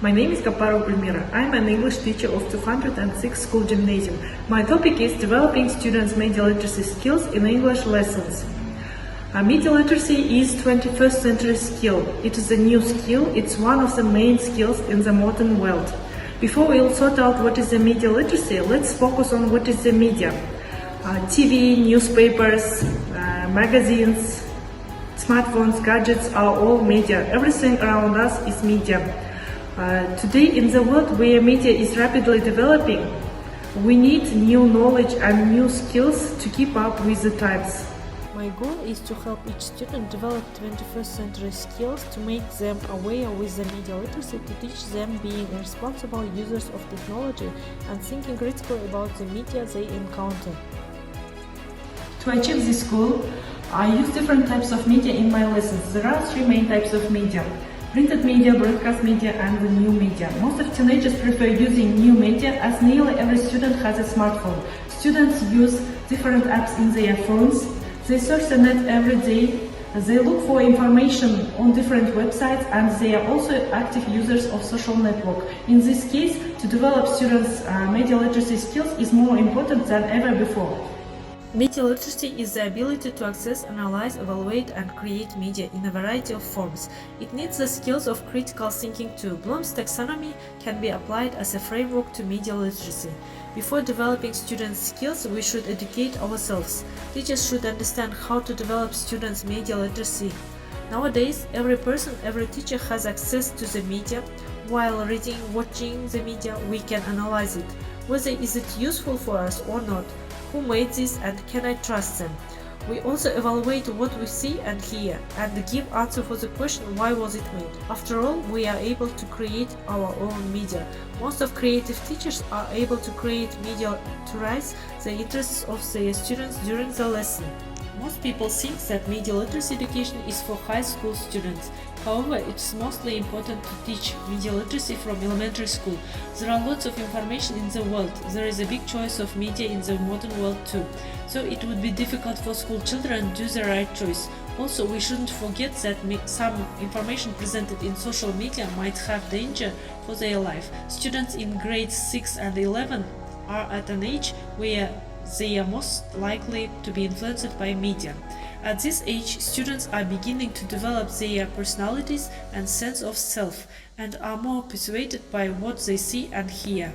My name is Kaparov Primera. I am an English teacher of 206 School Gymnasium. My topic is developing students' media literacy skills in English lessons. Media literacy is 21st century skill. It is a new skill. It's one of the main skills in the modern world. Before we'll sort out what is the media literacy, let's focus on what is the media. TV, newspapers, magazines, smartphones, gadgets are all media. Everything around us is media. Today in the world where media is rapidly developing, we need new knowledge and new skills to keep up with the times. My goal is to help each student develop 21st century skills, to make them aware with the media literacy, to teach them being responsible users of technology and thinking critically about the media they encounter. To achieve this goal, I use different types of media in my lessons. There are three main types of media: printed media, broadcast media, and the new media. Most of teenagers prefer using new media as nearly every student has a smartphone. Students use different apps in their phones. They search the net every day. They look for information on different websites, and they are also active users of social network. In this case, to develop students' media literacy skills is more important than ever before. Media literacy is the ability to access, analyze, evaluate, and create media in a variety of forms. It needs the skills of critical thinking too. Bloom's taxonomy can be applied as a framework to media literacy. Before developing students' skills, we should educate ourselves. Teachers should understand how to develop students' media literacy. Nowadays, every person, every teacher has access to the media. While reading, watching the media, we can analyze it. Whether is it useful for us or not? Who made this and can I trust them? We also evaluate what we see and hear and give answer for the question why was it made. After all, we are able to create our own media. Most of creative teachers are able to create media to raise the interests of their students during the lesson. Most people think that media literacy education is for high school students. However, it's mostly important to teach media literacy from elementary school. There are lots of information in the world. There is a big choice of media in the modern world too. So it would be difficult for school children to do the right choice. Also, we shouldn't forget that some information presented in social media might have danger for their life. Students in grades 6 and 11 are at an age where they are most likely to be influenced by media. At this age, students are beginning to develop their personalities and sense of self and are more persuaded by what they see and hear.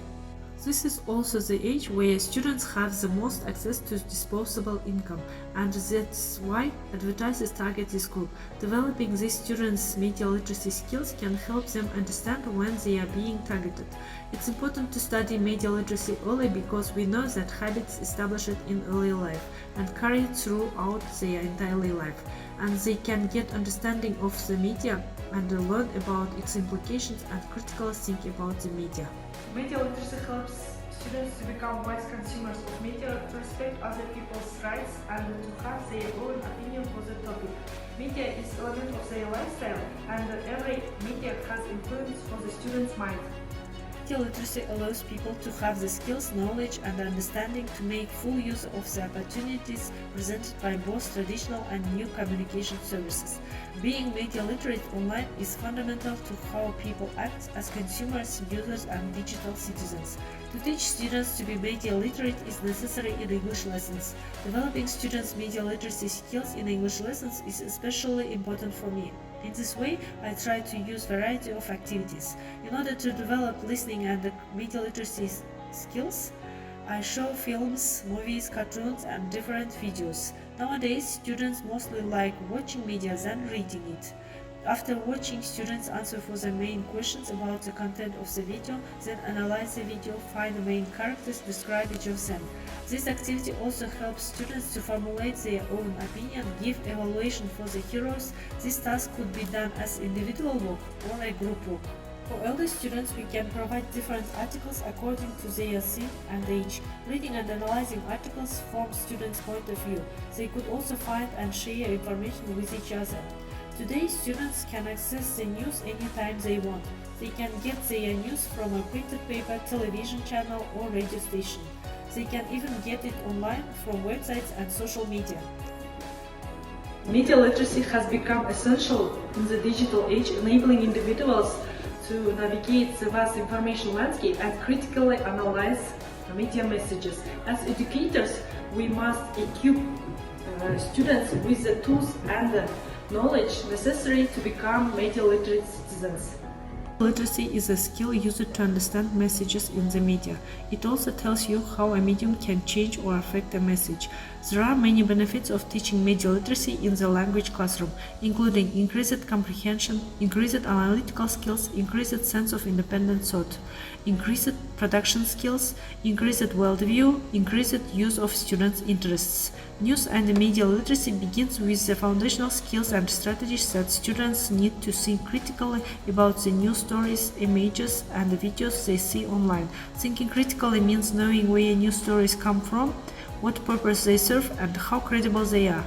This is also the age where students have the most access to disposable income, and that's why advertisers target this group. Developing these students' media literacy skills can help them understand when they are being targeted. It's important to study media literacy early because we know that habits established in early life and carried throughout their entire life, and they can get understanding of the media and learn about its implications and critically think about the media. Media literacy helps students to become wise consumers of media, to respect other people's rights, and to have their own opinion for the topic. Media is an element of their lifestyle, and every media has influence for the student's mind. Media literacy allows people to have the skills, knowledge, and understanding to make full use of the opportunities presented by both traditional and new communication services. Being media literate online is fundamental to how people act as consumers, users, and digital citizens. To teach students to be media literate is necessary in English lessons. Developing students' media literacy skills in English lessons is especially important for me. In this way, I try to use a variety of activities. In order to develop listening and media literacy skills, I show films, movies, cartoons, and different videos. Nowadays, students mostly like watching media than reading it. After watching, students answer for the main questions about the content of the video, then analyze the video, find the main characters, describe each of them. This activity also helps students to formulate their own opinion, give evaluation for the heroes. This task could be done as individual work or a group work. For elder students, we can provide different articles according to their theme and age. Reading and analyzing articles forms students' point of view. They could also find and share information with each other. Today, students can access the news anytime they want. They can get their news from a printed paper, television channel, or radio station. They can even get it online from websites and social media. Media literacy has become essential in the digital age, enabling individuals to navigate the vast information landscape and critically analyze media messages. As educators, we must equip students with the tools and the knowledge necessary to become media literate citizens. Literacy is a skill used to understand messages in the media. It also tells you how a medium can change or affect a message. There are many benefits of teaching media literacy in the language classroom, including increased comprehension, increased analytical skills, increased sense of independent thought, increased production skills, increased worldview, increased use of students' interests. News and media literacy begins with the foundational skills and strategies that students need to think critically about the news stories, images, and videos they see online. Thinking critically means knowing where news stories come from, what purpose they serve, and how credible they are.